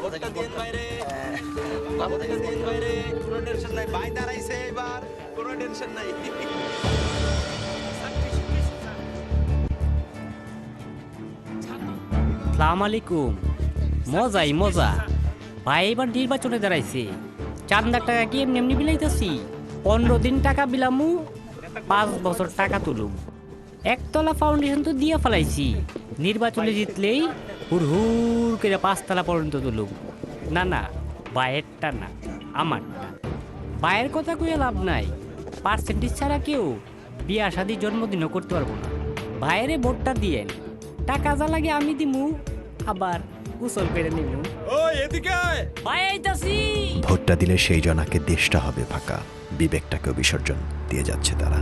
ভোটটা দিন বাইরে, ভোটটা দিন বাইরে, কোনো টেনশন নাই, ভাই দাঁড়াইছে এবার, কোনো টেনশন নাই। সালাম আলাইকুম। মজাই মজা। ভাই এবার নির্বাচনে দাঁড়াইছে, চান্দার টাকা কি এমনি এমনি বিলাইতেছি? 15 দিন টাকা বিলামু, 5 বছর টাকা তুলুম। একতলা ফাউন্ডেশন তো দিয়া ফেলাইছি, নির্বাচনে জিতলেই হুর হুর করে 5 তলা পর্যন্ত তুলুম। না না, ভাইয়েরটা না, আমারটা। ভাইয়ের কথা কইয়া লাভ নাই, পার্সেন্টেজ ছাড়া কেউ বিয়া শাদি জন্মদিনও করতে পারবো না। ভাইয়েরে ভোটটা দিয়েন, টাকা যা লাগে আমি দিমু, আবার গোসল করে নিমু। ওই এদিকে আয়। ভাই আইতাছি। ভোটটা দিলে সেই জনাকে দেশটা হবে ফাঁকা, বিবেকটাকেও বিসর্জন দিয়ে যাচ্ছে তারা।